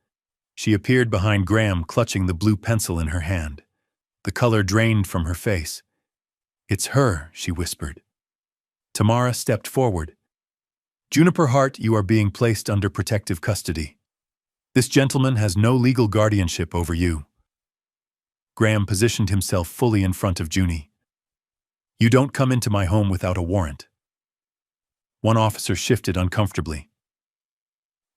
She appeared behind Graham, clutching the blue pencil in her hand. The color drained from her face. "It's her," she whispered. Tamara stepped forward. "Juniper Hart, you are being placed under protective custody. This gentleman has no legal guardianship over you." Graham positioned himself fully in front of Junie. "You don't come into my home without a warrant." One officer shifted uncomfortably.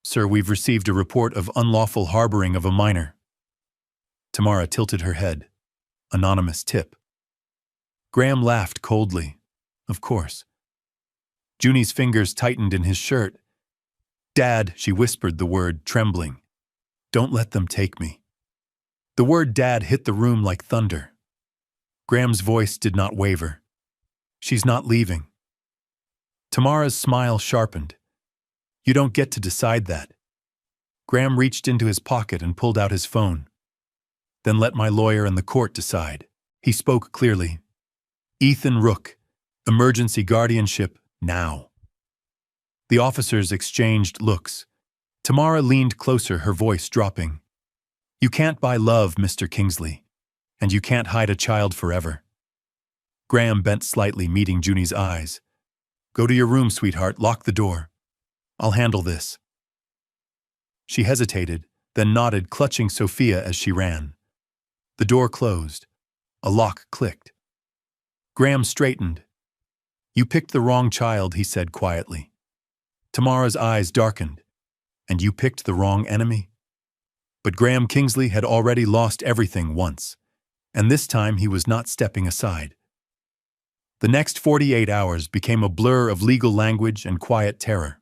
"Sir, we've received a report of unlawful harboring of a minor." Tamara tilted her head. Anonymous tip. Graham laughed coldly. "Of course." Junie's fingers tightened in his shirt. "Dad," she whispered the word, trembling. "Don't let them take me." The word Dad hit the room like thunder. Graham's voice did not waver. "She's not leaving." Tamara's smile sharpened. "You don't get to decide that." Graham reached into his pocket and pulled out his phone. "Then let my lawyer and the court decide." He spoke clearly. "Ethan Rook, emergency guardianship, now." The officers exchanged looks. Tamara leaned closer, her voice dropping. "You can't buy love, Mr. Kingsley, and you can't hide a child forever." Graham bent slightly, meeting Junie's eyes. "Go to your room, sweetheart, lock the door. I'll handle this." She hesitated, then nodded, clutching Sophia as she ran. The door closed. A lock clicked. Graham straightened. "You picked the wrong child," he said quietly. Tamara's eyes darkened. "And you picked the wrong enemy?" But Graham Kingsley had already lost everything once, and this time he was not stepping aside. The next 48 hours became a blur of legal language and quiet terror.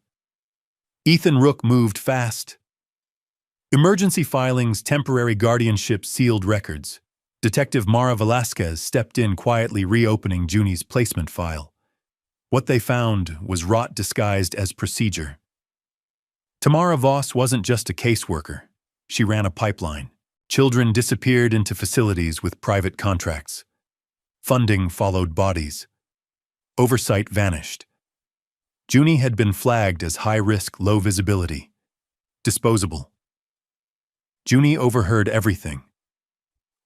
Ethan Rook moved fast. Emergency filings, temporary guardianship, sealed records. Detective Mara Velasquez stepped in quietly, reopening Junie's placement file. What they found was rot disguised as procedure. Tamara Voss wasn't just a caseworker. She ran a pipeline. Children disappeared into facilities with private contracts. Funding followed bodies. Oversight vanished. Junie had been flagged as high-risk, low-visibility. Disposable. Junie overheard everything.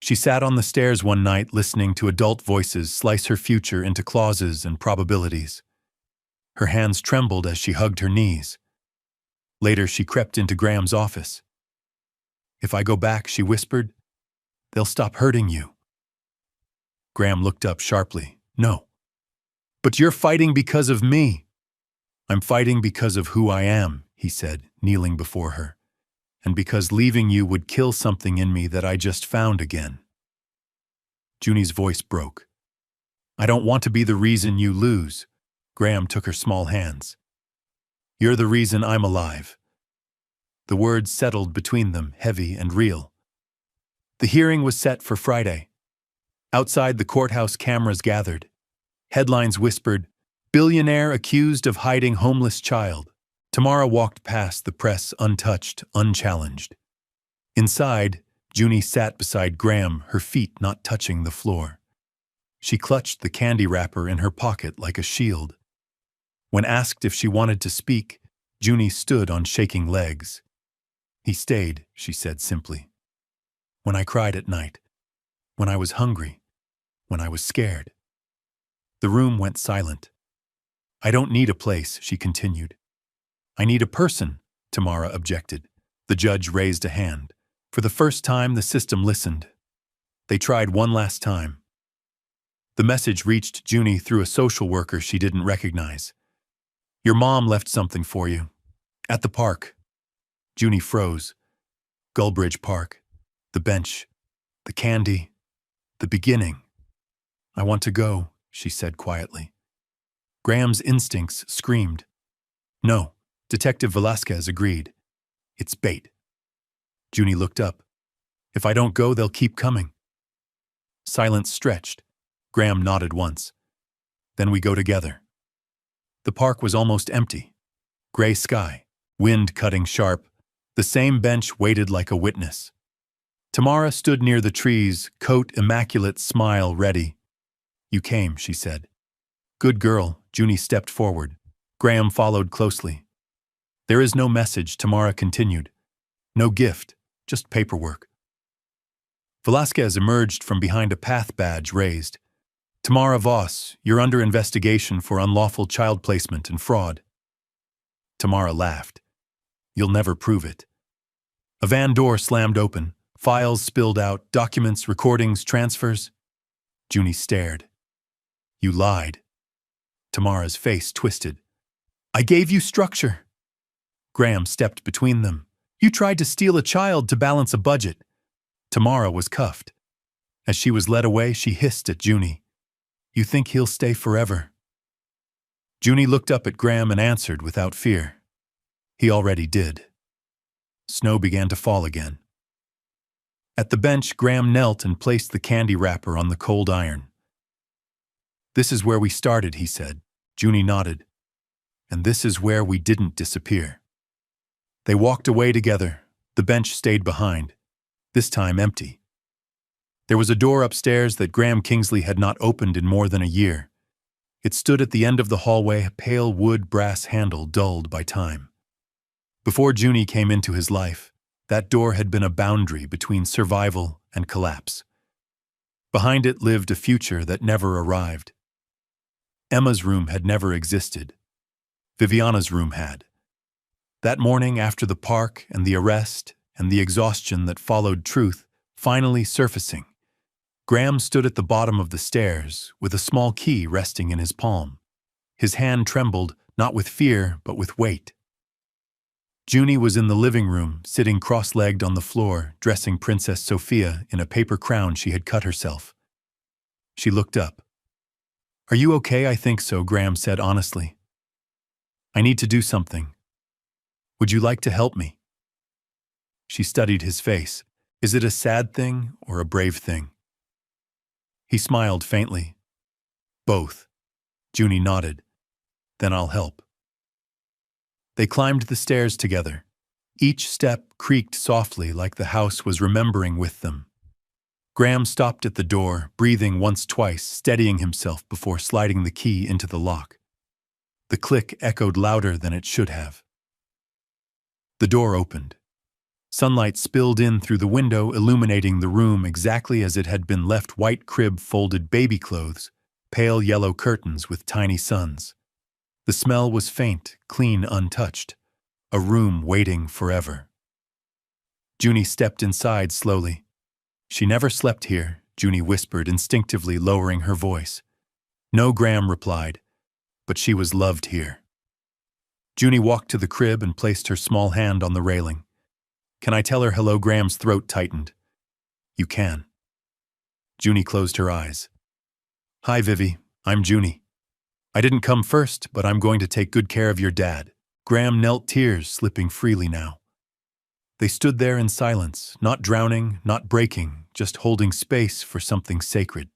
She sat on the stairs one night listening to adult voices slice her future into clauses and probabilities. Her hands trembled as she hugged her knees. Later, she crept into Graham's office. "If I go back," she whispered, "they'll stop hurting you." Graham looked up sharply. "No." "But you're fighting because of me." "I'm fighting because of who I am," he said, kneeling before her, "and because leaving you would kill something in me that I just found again." Junie's voice broke. "I don't want to be the reason you lose." Graham took her small hands. "You're the reason I'm alive." The words settled between them, heavy and real. The hearing was set for Friday. Outside the courthouse, cameras gathered. Headlines whispered, "Billionaire accused of hiding homeless child." Tamara walked past the press untouched, unchallenged. Inside, Junie sat beside Graham, her feet not touching the floor. She clutched the candy wrapper in her pocket like a shield. When asked if she wanted to speak, Junie stood on shaking legs. "He stayed," she said simply. "When I cried at night, when I was hungry, when I was scared." The room went silent. "I don't need a place," she continued. "I need a person," Tamara objected. The judge raised a hand. For the first time, the system listened. They tried one last time. The message reached Junie through a social worker she didn't recognize. "Your mom left something for you. At the park." Junie froze. Gullbridge Park. The bench. The candy. The beginning. "I want to go," she said quietly. Graham's instincts screamed. "No." Detective Velasquez agreed. "It's bait." Junie looked up. "If I don't go, they'll keep coming." Silence stretched. Graham nodded once. "Then we go together." The park was almost empty. Gray sky, wind cutting sharp. The same bench waited like a witness. Tamara stood near the trees, coat immaculate, smile ready. "You came," she said. "Good girl." Junie stepped forward. Graham followed closely. "There is no message," Tamara continued. "No gift, just paperwork." Velasquez emerged from behind a path badge raised. "Tamara Voss, you're under investigation for unlawful child placement and fraud." Tamara laughed. "You'll never prove it." A van door slammed open. Files spilled out, documents, recordings, transfers. Junie stared. "You lied." Tamara's face twisted. "I gave you structure." Graham stepped between them. "You tried to steal a child to balance a budget." Tamara was cuffed. As she was led away, she hissed at Junie. "You think he'll stay forever?" Junie looked up at Graham and answered without fear. "He already did." Snow began to fall again. At the bench, Graham knelt and placed the candy wrapper on the cold iron. "This is where we started," he said. Junie nodded. "And this is where we didn't disappear." They walked away together. The bench stayed behind, this time empty. There was a door upstairs that Graham Kingsley had not opened in more than a year. It stood at the end of the hallway, a pale wood brass handle dulled by time. Before Junie came into his life, that door had been a boundary between survival and collapse. Behind it lived a future that never arrived. Emma's room had never existed. Viviana's room had. That morning after the park and the arrest and the exhaustion that followed truth finally surfacing, Graham stood at the bottom of the stairs with a small key resting in his palm. His hand trembled, not with fear, but with weight. Junie was in the living room, sitting cross-legged on the floor, dressing Princess Sophia in a paper crown she had cut herself. She looked up. "Are you okay?" "I think so," Graham said honestly. "I need to do something. Would you like to help me?" She studied his face. "Is it a sad thing or a brave thing?" He smiled faintly. "Both." Junie nodded. "Then I'll help." They climbed the stairs together. Each step creaked softly like the house was remembering with them. Graham stopped at the door, breathing once, twice, steadying himself before sliding the key into the lock. The click echoed louder than it should have. The door opened. Sunlight spilled in through the window, illuminating the room exactly as it had been left: white crib, folded baby clothes, pale yellow curtains with tiny suns. The smell was faint, clean, untouched. A room waiting forever. Junie stepped inside slowly. "She never slept here," Junie whispered, instinctively lowering her voice. "No," Graham replied, "but she was loved here." Junie walked to the crib and placed her small hand on the railing. "Can I tell her hello?" Graham's throat tightened. "You can." Junie closed her eyes. "Hi, Vivi. I'm Junie. I didn't come first, but I'm going to take good care of your dad." Graham knelt, tears slipping freely now. They stood there in silence, not drowning, not breaking, just holding space for something sacred.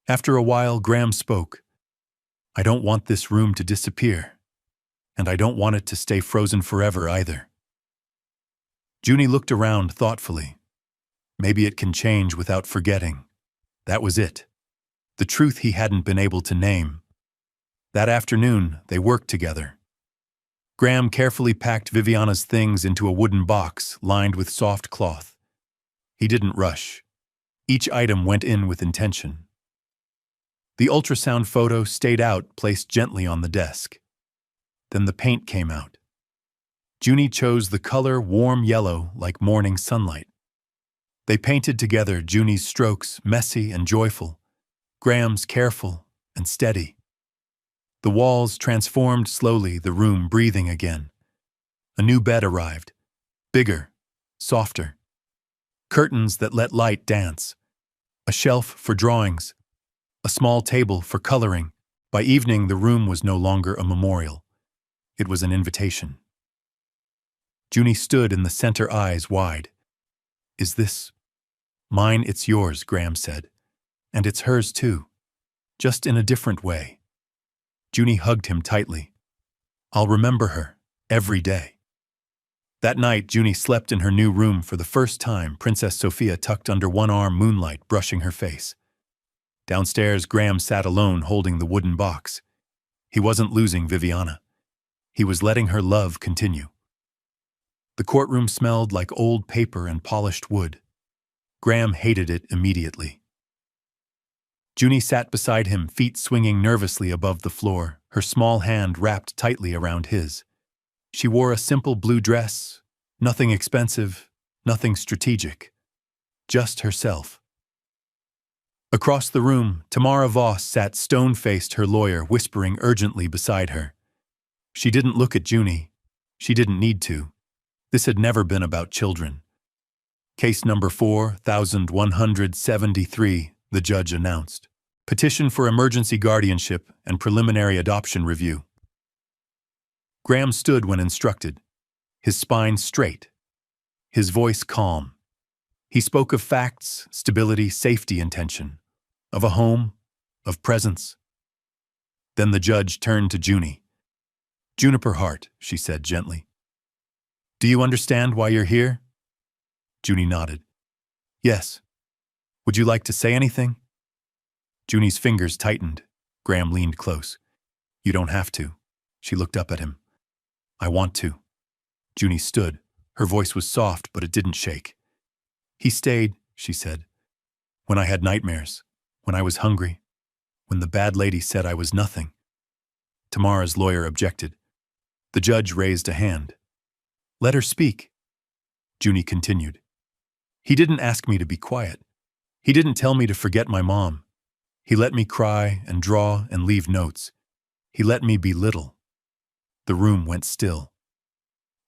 After a while, Graham spoke. "I don't want this room to disappear, and I don't want it to stay frozen forever either." Junie looked around thoughtfully. Maybe it can change without forgetting. That was it. The truth he hadn't been able to name. That afternoon, they worked together. Graham carefully packed Viviana's things into a wooden box lined with soft cloth. He didn't rush. Each item went in with intention. The ultrasound photo stayed out, placed gently on the desk. Then the paint came out. Junie chose the color warm yellow like morning sunlight. They painted together, Junie's strokes messy and joyful, Graham's careful and steady. The walls transformed slowly, the room breathing again. A new bed arrived, bigger, softer. Curtains that let light dance. A shelf for drawings. A small table for coloring. By evening, the room was no longer a memorial. It was an invitation. Junie stood in the center, eyes wide. "Is this mine?" "It's yours," Graham said. "And it's hers too, just in a different way." Junie hugged him tightly. "I'll remember her, every day." That night, Junie slept in her new room for the first time, Princess Sophia tucked under one arm, moonlight brushing her face. Downstairs, Graham sat alone holding the wooden box. He wasn't losing Viviana. He was letting her love continue. The courtroom smelled like old paper and polished wood. Graham hated it immediately. Junie sat beside him, feet swinging nervously above the floor, her small hand wrapped tightly around his. She wore a simple blue dress, nothing expensive, nothing strategic, just herself. Across the room, Tamara Voss sat stone-faced, her lawyer whispering urgently beside her. She didn't look at Junie. She didn't need to. This had never been about children. Case number 4173, the judge announced. Petition for emergency guardianship and preliminary adoption review. Graham stood when instructed, his spine straight, his voice calm. He spoke of facts, stability, safety, intention, of a home, of presence. Then the judge turned to Junie. "Juniper Heart," she said gently. "Do you understand why you're here?" Junie nodded. "Yes. Would you like to say anything?" Junie's fingers tightened. Graham leaned close. "You don't have to." She looked up at him. "I want to." Junie stood. Her voice was soft, but it didn't shake. "He stayed," she said, "when I had nightmares, when I was hungry, when the bad lady said I was nothing." Tamara's lawyer objected. The judge raised a hand. "Let her speak." Junie continued. "He didn't ask me to be quiet. He didn't tell me to forget my mom. He let me cry and draw and leave notes. He let me be little." The room went still.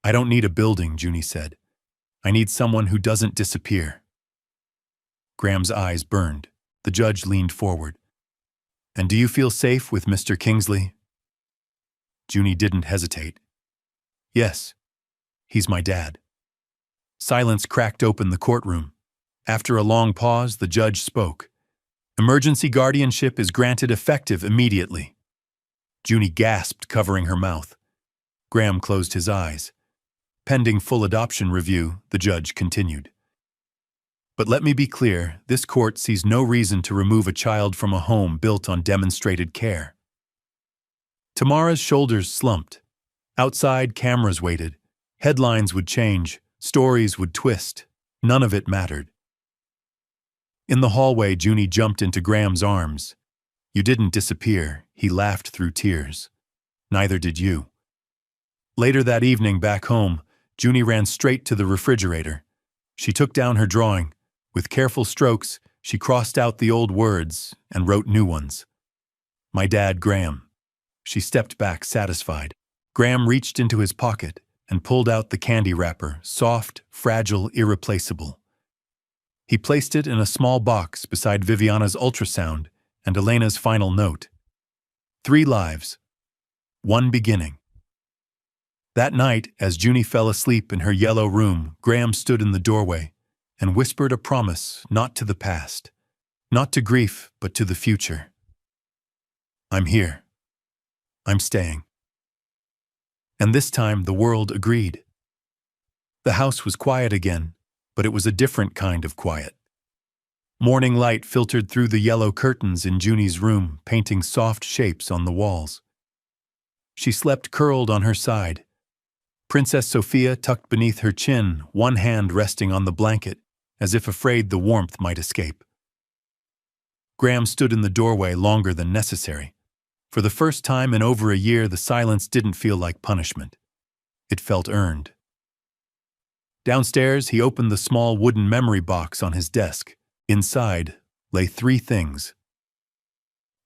"I don't need a building," Junie said. "I need someone who doesn't disappear." Graham's eyes burned. The judge leaned forward. "And do you feel safe with Mr. Kingsley?" Junie didn't hesitate. "Yes. He's my dad." Silence cracked open the courtroom. After a long pause, the judge spoke. "Emergency guardianship is granted effective immediately." Junie gasped, covering her mouth. Graham closed his eyes. "Pending full adoption review," the judge continued. "But let me be clear, this court sees no reason to remove a child from a home built on demonstrated care." Tamara's shoulders slumped. Outside, cameras waited. Headlines would change. Stories would twist. None of it mattered. In the hallway, Junie jumped into Graham's arms. "You didn't disappear," he laughed through tears. "Neither did you." Later that evening, back home, Junie ran straight to the refrigerator. She took down her drawing. With careful strokes, she crossed out the old words and wrote new ones. "My dad, Graham." She stepped back, satisfied. Graham reached into his pocket and pulled out the candy wrapper, soft, fragile, irreplaceable. He placed it in a small box beside Viviana's ultrasound and Elena's final note. 3 lives. 1 beginning. That night, as Junie fell asleep in her yellow room, Graham stood in the doorway and whispered a promise, not to the past, not to grief, but to the future. "I'm here. I'm staying." And this time the world agreed. The house was quiet again, but it was a different kind of quiet. Morning light filtered through the yellow curtains in Junie's room, painting soft shapes on the walls. She slept curled on her side. Princess Sophia tucked beneath her chin, one hand resting on the blanket, as if afraid the warmth might escape. Graham stood in the doorway longer than necessary. For the first time in over a year, the silence didn't feel like punishment. It felt earned. Downstairs, he opened the small wooden memory box on his desk. Inside lay 3 things.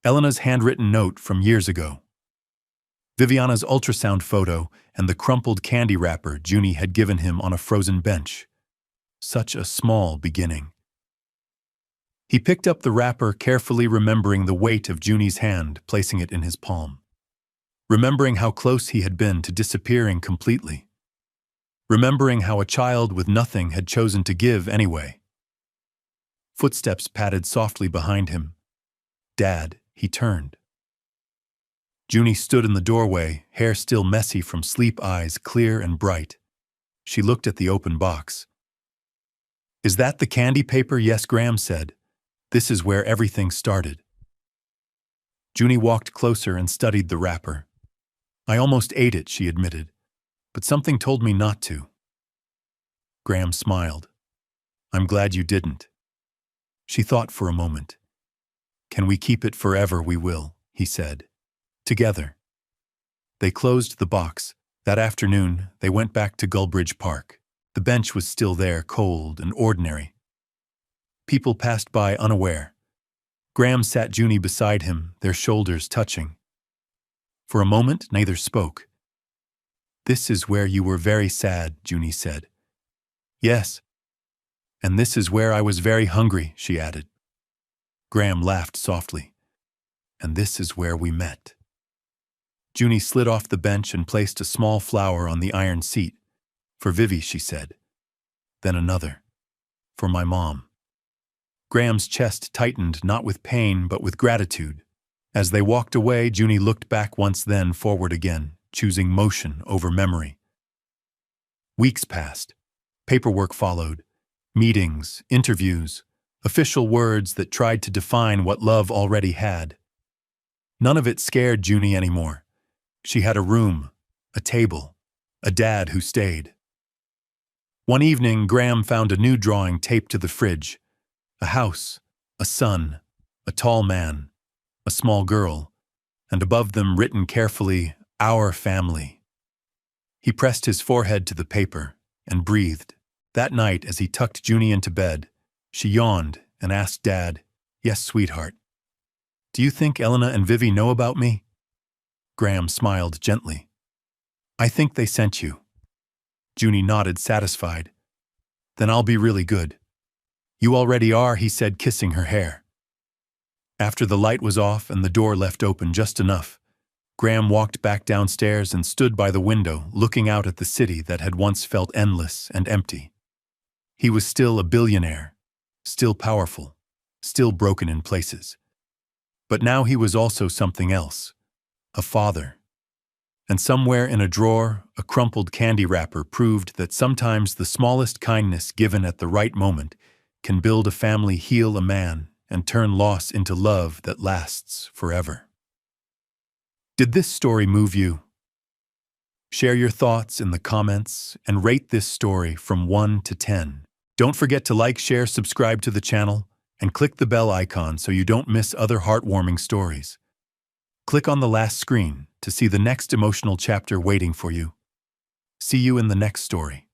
Elena's handwritten note from years ago. Viviana's ultrasound photo and the crumpled candy wrapper Junie had given him on a frozen bench. Such a small beginning. He picked up the wrapper, carefully remembering the weight of Junie's hand, placing it in his palm. Remembering how close he had been to disappearing completely. Remembering how a child with nothing had chosen to give anyway. Footsteps padded softly behind him. "Dad," he turned. Junie stood in the doorway, hair still messy from sleep, eyes clear and bright. she looked at the open box. "Is that the candy paper?" "Yes," Graham said. "This is where everything started." Junie walked closer and studied the wrapper. "I almost ate it," she admitted, "but something told me not to." Graham smiled. "I'm glad you didn't." She thought for a moment. "Can we keep it forever?" "We will," he said. "Together." They closed the box. That afternoon, they went back to Gullbridge Park. The bench was still there, cold and ordinary. People passed by unaware. Graham sat Junie beside him, their shoulders touching. For a moment, neither spoke. "This is where you were very sad," Junie said. "Yes. And this is where I was very hungry," she added. Graham laughed softly. "And this is where we met." Junie slid off the bench and placed a small flower on the iron seat. "For Vivi," she said. Then another. "For my mom." Graham's chest tightened, not with pain, but with gratitude. As they walked away, Junie looked back once, then forward again, choosing motion over memory. Weeks passed. Paperwork followed. Meetings, interviews, official words that tried to define what love already had. None of it scared Junie anymore. She had a room, a table, a dad who stayed. One evening, Graham found a new drawing taped to the fridge. A house, a sun, a tall man, a small girl, and above them written carefully, "Our family." He pressed his forehead to the paper and breathed. That night, as he tucked Junie into bed, she yawned and asked Dad, "Yes, sweetheart. Do you think Elena and Vivi know about me?" Graham smiled gently. "I think they sent you." Junie nodded, satisfied. "Then I'll be really good." "You already are," he said, kissing her hair. After the light was off and the door left open just enough, Graham walked back downstairs and stood by the window, looking out at the city that had once felt endless and empty. He was still a billionaire, still powerful, still broken in places. But now he was also something else, a father. And somewhere in a drawer, a crumpled candy wrapper proved that sometimes the smallest kindness given at the right moment can build a family, heal a man, and turn loss into love that lasts forever. Did this story move you? Share your thoughts in the comments and rate this story from 1 to 10. Don't forget to like, share, subscribe to the channel, and click the bell icon so you don't miss other heartwarming stories. Click on the last screen to see the next emotional chapter waiting for you. See you in the next story.